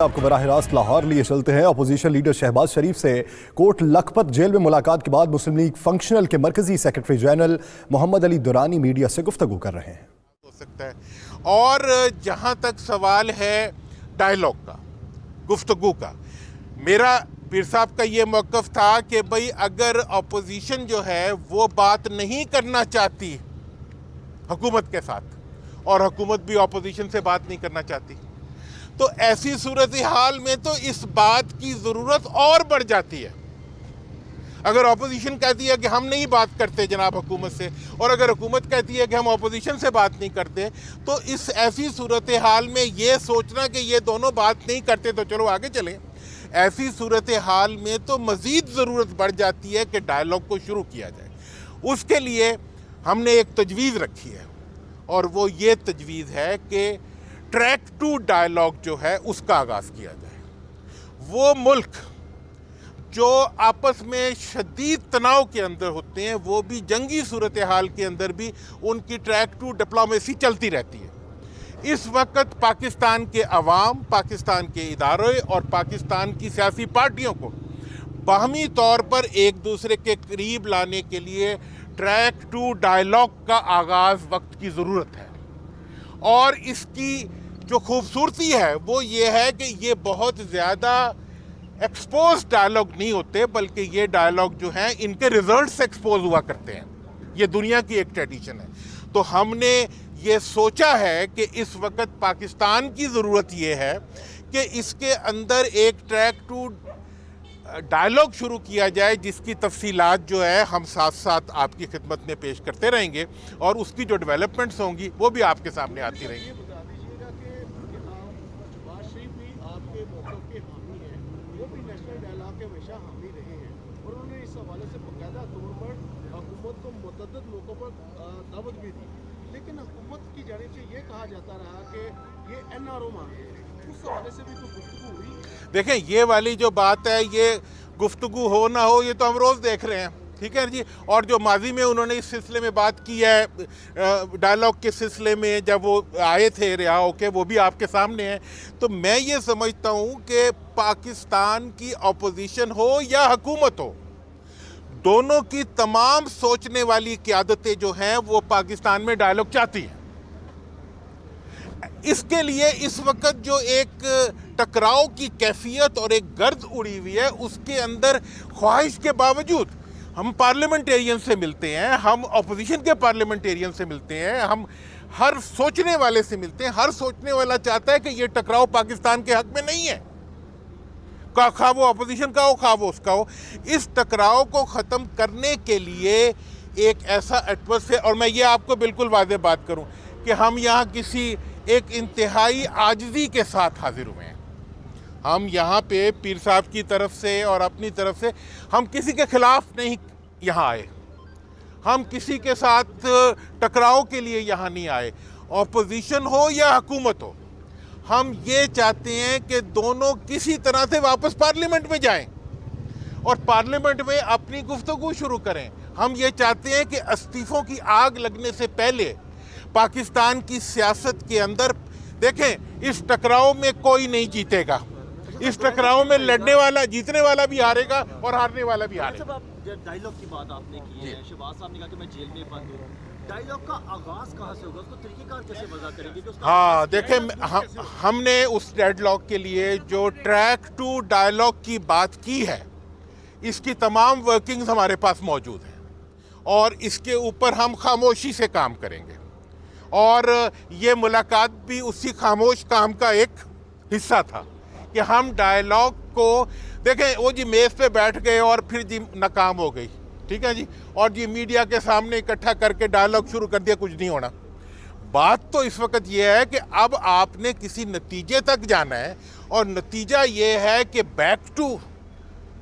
आपको बराह रास्त लाहौर लिए चलते हैं। अपोजिशन लीडर शहबाज शरीफ से कोट लखपत जेल में मुलाकात के बाद मुस्लिम लीग फंक्शनल के मरकजी secretary general Mohammad Ali Durrani media से गुफ्तगू कर रहे हैं। हो सकता है। और जहाँ तक सवाल है डायलॉग का, गुफ्तगू का, मेरा पीर साहब का ये मौक़िफ़ था कि भाई अगर अपोजिशन जो है वो बात नहीं करना चाहती हुकूमत के साथ और हुकूमत भी अपोजिशन से बात नहीं करना चाहती, तो ऐसी सूरत हाल में तो इस बात की ज़रूरत और बढ़ जाती है। अगर अपोजिशन कहती है कि हम नहीं बात करते जनाब हुकूमत से, और अगर हुकूमत कहती है कि हम अपोजिशन से बात नहीं करते, तो इस ऐसी सूरत हाल में ये सोचना कि ये दोनों बात नहीं करते तो चलो आगे चलें, ऐसी सूरत हाल में तो मज़ीद ज़रूरत बढ़ जाती है कि डायलॉग को शुरू किया जाए। उसके लिए हमने एक तजवीज़ रखी है, और वो ये तजवीज़ है कि ट्रैक टू डायलॉग जो है उसका आगाज़ किया जाए। वो मुल्क जो आपस में शदीद तनाव के अंदर होते हैं, वो भी जंगी सूरत हाल के अंदर भी उनकी ट्रैक टू डिप्लोमेसी चलती रहती है। इस वक्त पाकिस्तान के अवाम, पाकिस्तान के इदारे और पाकिस्तान की सियासी पार्टियों को बाहमी तौर पर एक दूसरे के करीब लाने के लिए ट्रैक टू डायलॉग का आगाज़ वक्त की ज़रूरत है। और इसकी जो खूबसूरती है वो ये है कि ये बहुत ज़्यादा एक्सपोज डायलॉग नहीं होते, बल्कि ये डायलॉग जो हैं इनके रिजल्ट्स एक्सपोज हुआ करते हैं। ये दुनिया की एक ट्रेडिशन है। तो हमने ये सोचा है कि इस वक्त पाकिस्तान की ज़रूरत ये है कि इसके अंदर एक ट्रैक टू डायलॉग शुरू किया जाए, जिसकी तफसीलात जो है हम साथ साथ आपकी खिदमत में पेश करते रहेंगे, और उसकी जो डेवलपमेंट्स होंगी वो भी आपके सामने आती रहेंगी। लेकिन हुकूमत की जानिब से ये कहा जाता रहा कि ये एनआरओ मांगे, उस हवाले से भी तो गुफ्तगू हुई। देखें, ये वाली जो बात है, ये गुफ्तगू हो ना हो, ये तो हम रोज़ देख रहे हैं, ठीक है जी। और जो माजी में उन्होंने इस सिलसिले में बात की है डायलॉग के सिलसिले में, जब वो आए थे रिहा होके, वो भी आपके सामने है। तो मैं ये समझता हूँ कि पाकिस्तान की अपोजिशन हो या हुकूमत हो, दोनों की तमाम सोचने वाली क़यादतें जो हैं वो पाकिस्तान में डायलॉग चाहती हैं। इसके लिए इस वक्त जो एक टकराव की कैफियत और एक गर्द उड़ी हुई है, उसके अंदर ख्वाहिश के बावजूद हम पार्लियामेंटेरियन से मिलते हैं, हम अपोजिशन के पार्लियामेंटेरियन से मिलते हैं, हम हर सोचने वाले से मिलते हैं। हर सोचने वाला चाहता है कि ये टकराव पाकिस्तान के हक में नहीं है, खा वो अपोजिशन का हो, खा वो उसका हो। इस टकराव को ख़त्म करने के लिए एक ऐसा एटमॉस्फेयर, और मैं ये आपको बिल्कुल वाज़ेह बात करूं कि हम यहाँ किसी एक इंतहाई आजिज़ी के साथ हाजिर हुए हैं। हम यहाँ पे पीर साहब की तरफ से और अपनी तरफ से हम किसी के ख़िलाफ़ नहीं यहाँ आए, हम किसी के साथ टकराव के लिए यहाँ नहीं आए। अपोजिशन हो या हुकूमत हो, हम ये चाहते हैं कि दोनों किसी तरह से वापस पार्लियामेंट में जाएं और पार्लियामेंट में अपनी गुफ्तगू शुरू करें। हम ये चाहते हैं कि इस्तीफ़ों की आग लगने से पहले पाकिस्तान की सियासत के अंदर, देखें, इस टकराव में कोई नहीं जीतेगा। इस टकराव में लड़ने वाला, जीतने वाला भी हारेगा और हारने वाला भी हारेगा। डायलॉग की बात आपने की है, शहबाज साहब ने कहा कि मैं जेल में बंद हूँ। डायलॉग का आगाज कहाँ से होगा, उसको तरीक़ेकार कैसे वज़ा करेंगे कि हाँ, देखें, हमने उस डेडलॉक के लिए जो ट्रैक टू डायलॉग की बात की है, इसकी तमाम वर्किंग्स हमारे पास मौजूद हैं, और इसके ऊपर हम खामोशी से काम करेंगे। और ये मुलाकात भी उसी खामोश काम का एक हिस्सा था कि हम डायलॉग को, देखें, वो जी मेज़ पे बैठ गए और फिर जी नाकाम हो गई, ठीक है जी, और जी मीडिया के सामने इकट्ठा करके डायलॉग शुरू कर दिया, कुछ नहीं होना। बात तो इस वक्त ये है कि अब आपने किसी नतीजे तक जाना है, और नतीजा ये है कि back to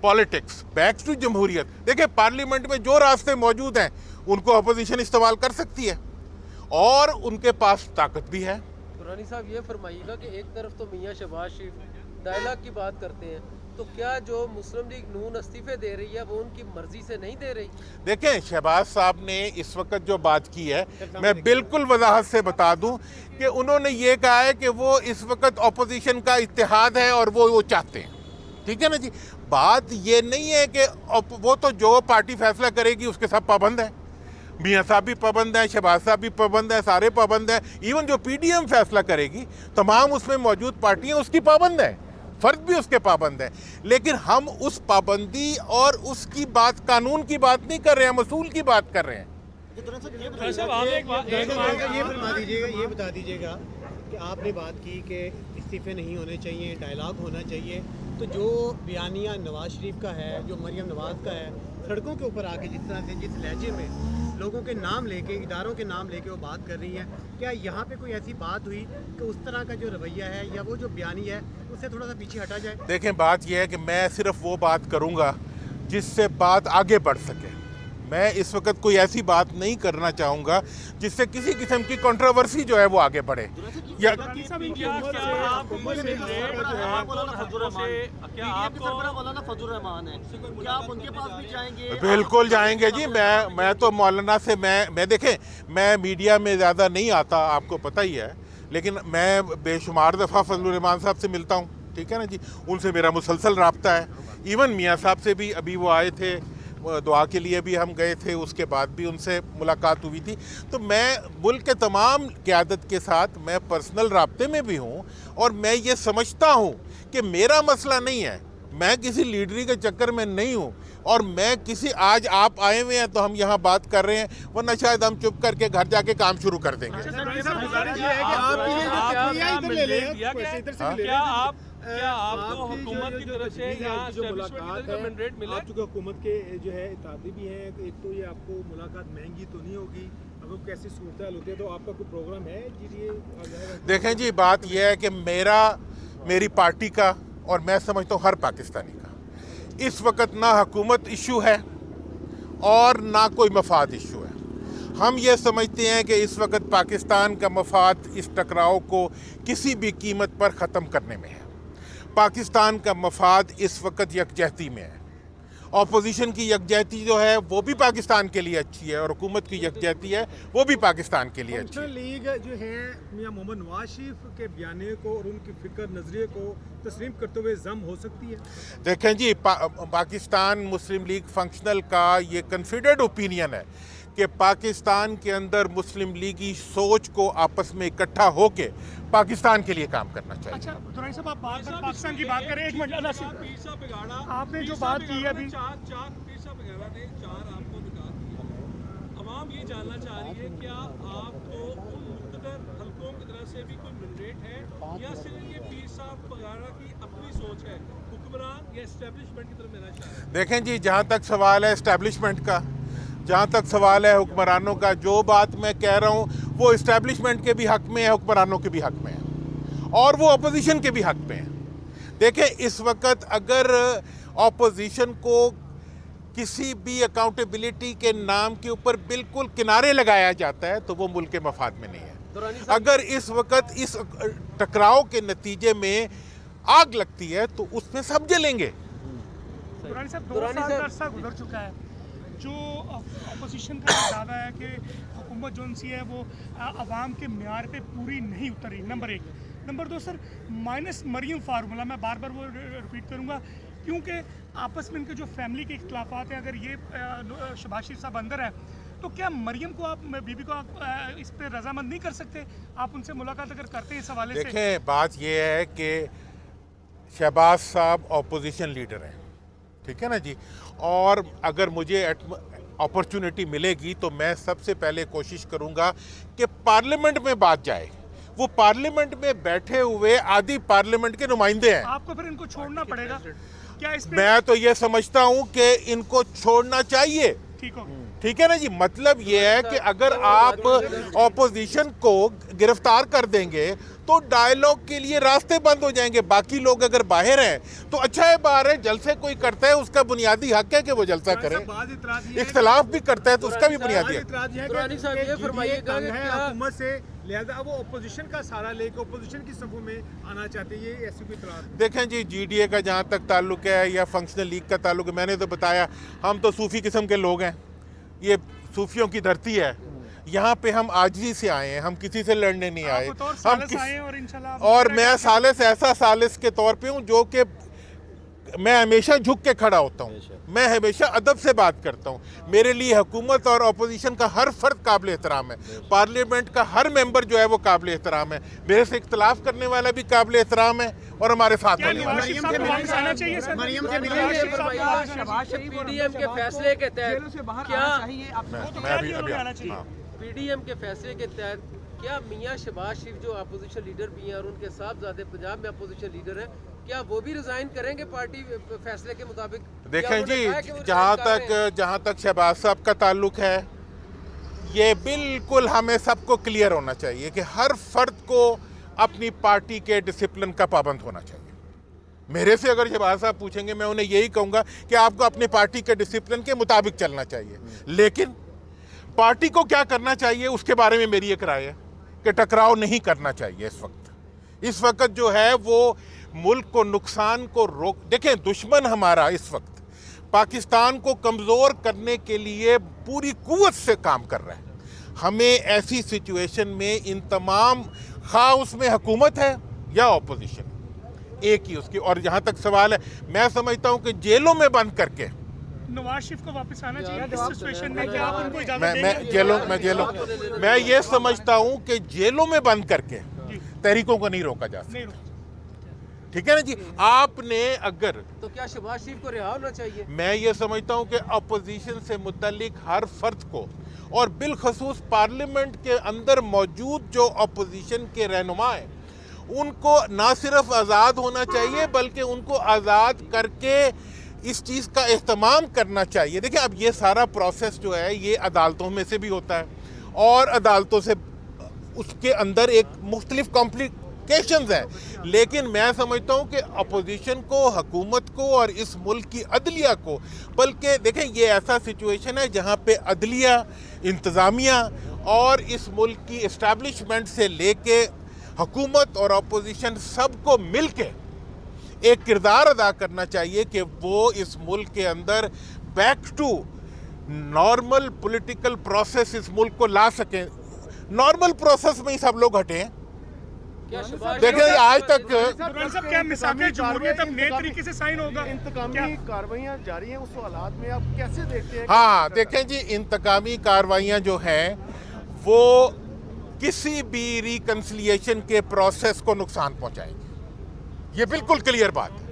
politics, back to जमहूरियत। देखिए, पार्लियामेंट में जो रास्ते मौजूद हैं उनको अपोजिशन इस्तेमाल कर सकती है, और उनके पास ताकत भी है। दुरानी साहब, ये फरमाइएगा कि एक तरफ तो मियाँ शहबाज शरीफ डायलॉग की बात करते हैं, तो क्या जो मुस्लिम लीग नून इस्तीफे दे रही है वो उनकी मर्जी से नहीं दे रही? देखें, शहबाज साहब ने इस वक्त जो बात की है, मैं बिल्कुल वजाहत से बता दूं कि उन्होंने ये कहा है कि वो इस वक्त अपोजिशन का इत्तेहाद है और वो चाहते हैं। ठीक है ना जी, बात ये नहीं है कि वो तो जो पार्टी फैसला करेगी उसके सब पाबंद है। मियाँ साहब भी पाबंद हैं, शहबाज साहब भी पाबंद हैं, सारे पाबंद हैं। इवन जो पीडीएम फैसला करेगी, तमाम उसमें मौजूद पार्टियां उसकी पाबंद हैं, फर्द भी उसके पाबंद है। लेकिन हम उस पाबंदी और उसकी बात, कानून की बात नहीं कर रहे हैं, हम असूल की बात कर रहे हैं। ये बता दीजिएगा कि आपने बात की कि इस्तीफे नहीं होने चाहिए, डायलॉग होना चाहिए, तो जो बयानिया नवाज शरीफ का है, जो मरियम नवाज का है, सड़कों के ऊपर आके जिस तरह से, जिस लहजे में लोगों के नाम लेके, इदारों के नाम लेके वो बात कर रही हैं, क्या यहाँ पे कोई ऐसी बात हुई कि उस तरह का जो रवैया है या वो जो बयानी है उससे थोड़ा सा पीछे हटा जाए? देखें, बात यह है कि मैं सिर्फ वो बात करूँगा जिससे बात आगे बढ़ सके। मैं इस वक्त कोई ऐसी बात नहीं करना चाहूँगा जिससे किसी किस्म की कंट्रोवर्सी जो है वो आगे बढ़े। या बिल्कुल जाएंगे जी। मैं तो मौलाना से मैं देखें, मैं मीडिया में ज़्यादा नहीं आता, आपको पता ही है, लेकिन मैं बेशुमार दफ़ा फजलुर रहमान साहब से मिलता हूँ। ठीक है ना जी, उनसे मेरा मुसलसल रब्ता है। इवन मियाँ साहब से भी अभी वो आए थे, दुआ के लिए भी हम गए थे, उसके बाद भी उनसे मुलाकात हुई थी। तो मैं मुल्क के तमाम क़यादत के साथ मैं पर्सनल राब्ते में भी हूँ और मैं ये समझता हूँ कि मेरा मसला नहीं है, मैं किसी लीडरी के चक्कर में नहीं हूँ और मैं किसी, आज आप आए हुए हैं तो हम यहाँ बात कर रहे हैं, वरना शायद हम चुप करके घर जाके काम शुरू कर देंगे। क्या आपको हुकूमत की तरफ से यहाँ जो मुलाकात है, आप चूँकि हुकूमत के जो है इत्तेहादी भी हैं, एक तो ये आपको मुलाकात महंगी तो नहीं होगी, अगर कैसी सूरत होती है तो आपका कोई प्रोग्राम है जी? देखें जी, बात यह है कि मेरी पार्टी का और मैं समझता हूँ हर पाकिस्तानी का इस वक्त ना हुकूमत इशू है और ना कोई मफाद इशू है। हम ये समझते हैं कि इस वक्त पाकिस्तान का मफाद इस टकराव को किसी भी कीमत पर ख़त्म करने में है। पाकिस्तान का मफाद इस वक्त यकजहती में है। अपोजिशन की यकजहती जो है वो भी पाकिस्तान के लिए अच्छी है और हुकूमत की यकजहती है वो भी पाकिस्तान के लिए अच्छी है। लीग जो है मियां मोहम्मद नवाज शरीफ के बयाने को और उनकी फिक्र नजरिए को तस्लीम करते हुए जम हो सकती है? देखें जी, पाकिस्तान मुस्लिम लीग फंक्शनल का ये कन्फिडेंट ओपिनियन है कि पाकिस्तान के अंदर मुस्लिम लीगी सोच को आपस में इकट्ठा होके पाकिस्तान के लिए काम करना चाहिए। अच्छा दुरानी साहब, आप पाकिस्तान की बात करें, एक मिनट, आपने जो बात की है अभी, अवाम ये जानना चाह रही है क्या आपको उन मुख्तदर हल्कों की तरफ से भी कोई मैंडेट है या सिर्फ ये पीर साहब वगैरह की अपनी सोच है, हुक्मरान या एस्टेब्लिशमेंट की तरफ मेरा चाह रहा है? देखें जी, जहाँ तक सवाल है एस्टेब्लिशमेंट का, जहाँ तक सवाल है हुक्मरानों का, जो बात मैं कह रहा हूँ वो इस्टेब्लिशमेंट के भी हक़ में है, हुक्मरानों के भी हक़ में है और वो अपोजिशन के भी हक़ में है। देखें, इस वक्त अगर अपोजिशन को किसी भी अकाउंटेबिलिटी के नाम के ऊपर बिल्कुल किनारे लगाया जाता है तो वो मुल्क के मफाद में नहीं है। अगर इस वक्त इस टकराव के नतीजे में आग लगती है तो उसमें सब जलेंगे। दुरानी साहब, 2 साल का अरसा गुजर चुका है, जो अपोजिशन का दावा है कि हुकूमत जो सी है वो अवाम के म्यार पे पूरी नहीं उतरी, number 1। Number 2 sir, minus Maryam formula, मैं बार बार वो रिपीट करूँगा क्योंकि आपस में इनके जो फैमिली के इख्तलाफात हैं, अगर ये शहबाज शरीफ साहब अंदर है तो क्या मरियम को आप, बीबी को आप इस पर रजामंद नहीं कर सकते? आप उनसे मुलाकात अगर करते हैं इस हवाले से? देखें, बात ये है कि शहबाज साहब अपोजिशन लीडर हैं, ठीक है ना जी, और अगर मुझे अपॉर्चुनिटी मिलेगी तो मैं सबसे पहले कोशिश करूंगा कि पार्लियामेंट में बात जाए। वो पार्लियामेंट में बैठे हुए आधी पार्लियामेंट के नुमाइंदे हैं। आपको फिर इनको छोड़ना पड़ेगा क्या इस पे? मैं तो ये समझता हूं कि इनको छोड़ना चाहिए। ठीक है ना जी, मतलब ये है कि अगर आप ऑपोजिशन को गिरफ्तार कर देंगे तो डायलॉग के लिए रास्ते बंद हो जाएंगे। बाकी लोग अगर बाहर हैं तो अच्छा है, बाहर है, जलसे कोई करता है उसका बुनियादी हक है कि वो जलसा करे, इख्तलाफ भी करता है तो उसका भी बुनियादी हक है। दुरानी साहब, ये फरमाइएगा कि हुकूमत से लिहाजा अब वो अपोजिशन का सहारा लेकर अपोजिशन की सफों में आना चाहते हैं, ये ऐसी कोई इतलात? देखें जी, जीडीए का जहाँ तक ताल्लुक है या फंक्शनल लीग का ताल्लुक है, मैंने तो बताया हम तो सूफी किस्म के लोग हैं, ये सूफियों की धरती है, यहाँ पे हम आजिज़ी से आए हैं, हम किसी से लड़ने नहीं आए। और मैं सालिस ऐसा सालिस के तौर पे हूँ जो कि मैं हमेशा झुक के खड़ा होता हूँ, मैं हमेशा अदब से बात करता हूँ। मेरे लिए हुकूमत और अपोजिशन का हर फर्द काबिल एहतराम है, पार्लियामेंट का हर मेंबर जो है वो काबिल एहतराम है, मेरे से इख्तलाफ करने वाला भी काबिल एहतराम है और हमारे साथ होने वाला है। पीडीएम के फैसले के तहत क्या पीडीएम के फैसले के तहत क्या मियां शहबाज शरीफ जो अपोजिशन लीडर भी हैं और उनके साहबजादे पंजाब में अपोजिशन लीडर हैं, क्या वो भी रिजाइन करेंगे पार्टी फैसले के मुताबिक? देखें जी, जहाँ तक शहबाज साहब का ताल्लुक है, ये बिल्कुल हमें सबको क्लियर होना चाहिए कि हर फर्द को अपनी पार्टी के डिसिप्लिन का पाबंद होना चाहिए। मेरे से अगर शहबाज साहब पूछेंगे, मैं उन्हें यही कहूँगा कि आपको अपनी पार्टी के डिसिप्लिन के मुताबिक चलना चाहिए, लेकिन पार्टी को क्या करना चाहिए उसके बारे में मेरी एक राय है कि टकराव नहीं करना चाहिए। इस वक्त जो है वो मुल्क को नुकसान को रोक, देखें दुश्मन हमारा इस वक्त पाकिस्तान को कमज़ोर करने के लिए पूरी कुव्वत से काम कर रहा है। हमें ऐसी सिचुएशन में इन तमाम, खा उसमें हुकूमत है या अपोजिशन, एक ही उसकी। और जहाँ तक सवाल है, मैं समझता हूँ कि जेलों में बंद करके नवाज शरीफ को वापस आना चाहिए इस सिचुएशन में, क्या आप उनको इजाजत देंगे? मैं ये समझता हूँ कि जेलों में बंद करके तहरीकों को नहीं रोका जा सकता, ठीक है ना जी। आपने अगर, तो क्या शहबाज शरीफ को रिहा होना चाहिए? मैं ये समझता हूँ कि अपोजिशन से मुतल्लिक हर फर्द को और बिलखसूस पार्लियामेंट के अंदर मौजूद जो अपोजिशन के रहनुमा हैं, उनको ना सिर्फ आज़ाद होना चाहिए बल्कि उनको आज़ाद करके इस चीज़ का एहतमाम करना चाहिए। देखिए, अब ये सारा प्रोसेस जो है ये अदालतों में से भी होता है और अदालतों से उसके अंदर एक मुख्तलिफ कॉम्प्लिकेशंस हैं, लेकिन मैं समझता हूँ कि अपोजिशन को, हुकूमत को और इस मुल्क की अदलिया को, बल्कि देखें ये ऐसा सिचुएशन है जहाँ पे अदलिया, इंतज़ामिया और इस मुल्क की इस्टेब्लिशमेंट से लेके हुकूमत और अपोजिशन सबको मिल के एक किरदार अदा करना चाहिए कि वो इस मुल्क के अंदर back to normal political process इस मुल्क को ला सकें। नॉर्मल प्रोसेस में ही सब लोग हटे हैं। देखिए आज तक क्या मिसाके जमहूरियत अब नए तरीके से साइन होगा? इंतकामी कार्रवाइयां जारी हैं, उस हालात में आप कैसे देखते हैं? हाँ, देखें जी, इंतकामी कार्रवाइयाँ जो हैं वो किसी भी रिकन्सिलिएशन के प्रोसेस को नुकसान पहुँचाएंगी, ये बिल्कुल क्लियर बात है।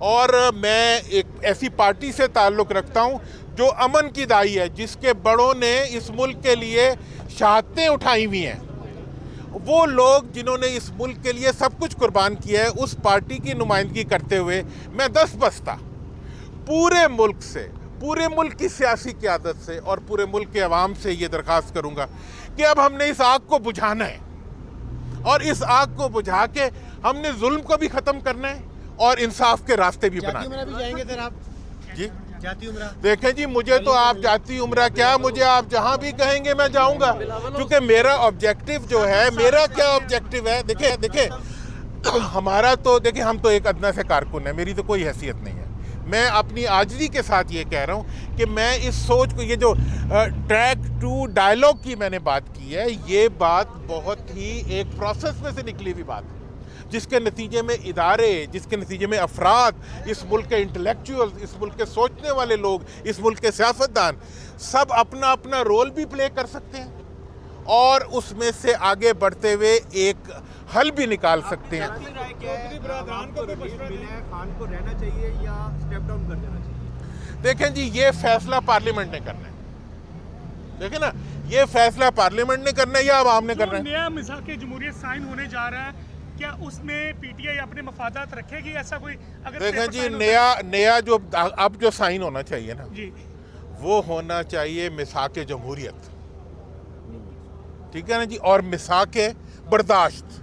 और मैं एक ऐसी पार्टी से ताल्लुक़ रखता हूँ जो अमन की दाई है, जिसके बड़ों ने इस मुल्क के लिए शहादतें उठाई हुई हैं। वो लोग जिन्होंने इस मुल्क के लिए सब कुछ कुर्बान किया है, उस पार्टी की नुमाइंदगी करते हुए मैं दस्तबस्ता पूरे मुल्क से, पूरे मुल्क की सियासी क़यादत से और पूरे मुल्क के अवाम से ये दरख्वास्त करूँगा कि अब हमने इस आग को बुझाना है और इस आग को बुझा के हमने जुल्म को भी ख़त्म करना है और इंसाफ के रास्ते भी बनाने हैं। भी जाएंगे सर आप जी? जाती उम्रा? देखें जी, मुझे तो आप जाती उम्रा क्या, मुझे आप जहां भी कहेंगे मैं जाऊंगा, क्योंकि मेरा ऑब्जेक्टिव जो है, मेरा क्या ऑब्जेक्टिव है, देखिए हमारा तो, देखिए हम तो एक अदना से कारकुन है, मेरी तो कोई हैसियत नहीं है। मैं अपनी आजिज़ी के साथ ये कह रहा हूँ कि मैं इस सोच को, ये जो ट्रैक टू डायलॉग की मैंने बात की है, ये बात बहुत ही एक प्रोसेस में से निकली हुई बात है, जिसके नतीजे में इदारे, जिसके नतीजे में अफराद, इस मुल्क के इंटेलेक्चुअल्स, इस मुल्क के सोचने वाले लोग, इस मुल्क के सियासतदान सब अपना अपना रोल भी प्ले कर सकते हैं और उसमें से आगे बढ़ते हुए एक हल भी निकाल सकते हैं। देखें जी, ये फैसला पार्लियामेंट ने करना है, देखें ना, ये फैसला पार्लियामेंट ने करना है या आवाम ने करना है। नया मिसाके जमहूरियत साइन होने जा रहा है, क्या उसमें पीटीआई अपने मफादात रखेगी? ऐसा कोई अगर देखें जी, नया जो अब जो साइन होना चाहिए ना जी, वो होना चाहिए मिसाके जमहूरियत, ठीक है ना जी, और मिसाके बर्दाश्त,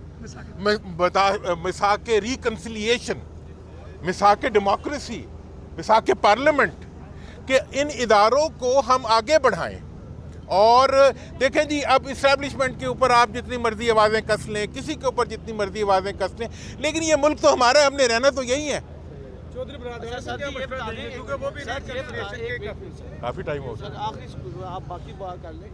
मिसाके रिकन्सिलिएशन, मिसाके डेमोक्रेसी, मिसाके पार्लियामेंट के इन इदारों को हम आगे बढ़ाएं और देखें जी, अब इस्टेब्लिशमेंट के ऊपर आप जितनी मर्जी आवाज़ें कस लें, किसी के ऊपर जितनी मर्जी आवाज़ें कस लें, लेकिन ये मुल्क तो हमारा है, हमने रहना तो यही है। चौधरी बरादरान को क्या मशवरा देंगे, क्योंकि वो भी रिकन्सिलिएशन के काफी काफ़ी टाइम हो गया। सर आखिरी आप बाकी बात कर लें।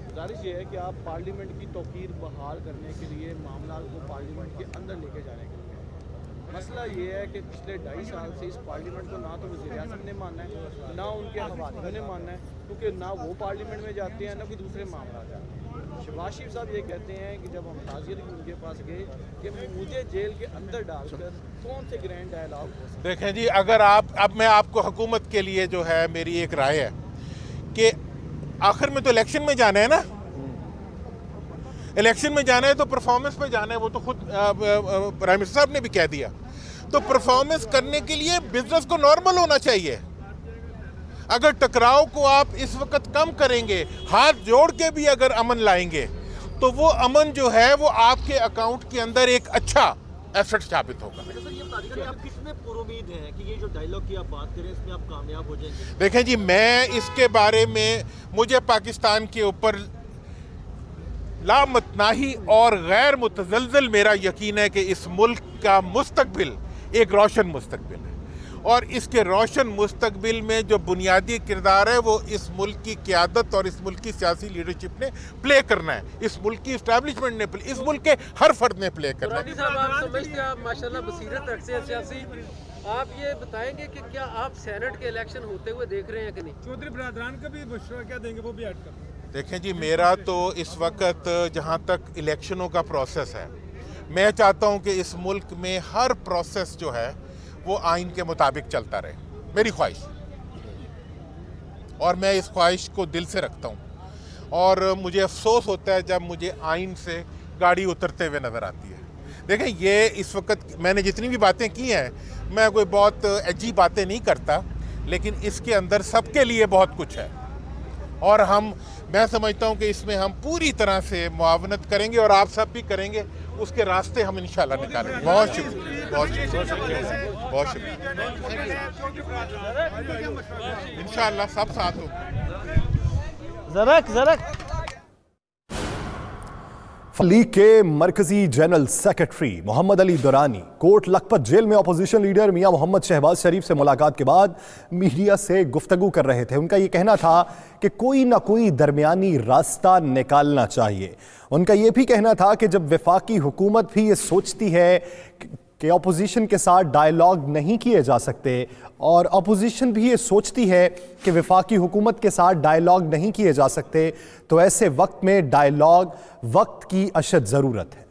गुजारिश ये है कि आप पार्लियामेंट की तौकीर बहाल करने के लिए मामला को पार्लियामेंट के अंदर लेके जाने के लिए, मसला ये है कि पिछले 2.5 साल से इस पार्लियामेंट को ना तो वज़ीर-ए-आज़म ने मानना है, ना उनके हवालियों ने मानना है, क्योंकि ना वो पार्लियामेंट में जाते हैं ना कोई दूसरे मामला जाते हैं। शहबाज शरीफ साहब ये कहते हैं कि जब हम ताज़ियत उनके पास गए कि मुझे जेल के अंदर डालकर कौन से ग्रैंड डायलॉग हो सकते। देखें जी, अगर आप, अब मैं आपको हुकूमत के लिए जो है मेरी एक राय है कि आखिर में तो इलेक्शन में जाना है ना, इलेक्शन में जाना है तो परफॉर्मेंस पे जाना है, वो तो खुद प्राइम मिनिस्टर साहब ने भी कह दिया। तो परफॉर्मेंस करने के लिए बिजनेस को नॉर्मल होना चाहिए। अगर टकराव को आप इस वक्त कम करेंगे, हाथ जोड़ के भी अगर अमन लाएंगे, तो वो अमन जो है वो आपके अकाउंट के अंदर एक अच्छा एसेट साबित होगा। सर ये बता दीजिए कि आप कितने पुरुमीद हैं कि ये जो डायलॉग की आप बात करें इसमें आप कामयाब हो जाएंगे? देखें जी, मैं इसके बारे में, मुझे पाकिस्तान के ऊपर लामतनाही और गैर मुतज़लज़ल मेरा यकीन है कि इस मुल्क का मुस्तकबिल एक रोशन मुस्तकबिल है, और इसके रोशन मुस्तकबिल में जो बुनियादी किरदार है वो इस मुल्क की क़यादत और इस मुल्क की सियासी लीडरशिप ने प्ले करना है, इस मुल्क की इस्टेब्लिशमेंट ने, इस मुल्क के हर फर्द ने प्ले करना है। दुरानी साहब, आप समझते हैं, आप माशाल्लाह बसीरत रखते हैं सियासी, आप ये बताएंगे कि क्या आप सेनेट के इलेक्शन होते हुए देख रहे हैं कि नहीं? चौधरी बरादरान का भी मशवरा क्या देंगे, वो भी ऐड कर। देखें जी, मेरा तो इस वक्त जहाँ तक इलेक्शनों का प्रोसेस है, मैं चाहता हूँ कि इस मुल्क में हर प्रोसेस जो है वो आइन के मुताबिक चलता रहे, मेरी ख्वाहिश, और मैं इस ख्वाहिश को दिल से रखता हूँ। और मुझे अफसोस होता है जब मुझे आइन से गाड़ी उतरते हुए नज़र आती है। देखें, ये इस वक्त मैंने जितनी भी बातें की हैं, मैं कोई बहुत अजीब बातें नहीं करता, लेकिन इसके अंदर सबके लिए बहुत कुछ है, और मैं समझता हूँ कि इसमें हम पूरी तरह से मुआवनत करेंगे और आप सब भी करेंगे, उसके रास्ते हम इंशाल्लाह निकालेंगे। बहुत शुक्रिया, बहुत शुक्रिया, बहुत शुक्रिया। इंशाल्लाह सब साथ होंगे। ज़रक लीग के मरकजी general secretary Mohammad Ali Durrani Kot Lakhpat jail में अपोजिशन लीडर मियां मोहम्मद शहबाज शरीफ से मुलाकात के बाद मीडिया से गुफ्तगू कर रहे थे। उनका ये कहना था कि कोई ना कोई दरमियानी रास्ता निकालना चाहिए। उनका ये भी कहना था कि जब वफाकी हुकूमत भी ये सोचती है कि अपोजिशन के साथ डायलॉग नहीं किए जा सकते, और अपोजिशन भी ये सोचती है कि वफाकी हुकूमत के साथ डायलॉग नहीं किए जा सकते, तो ऐसे वक्त में डायलॉग वक्त की अशद ज़रूरत है।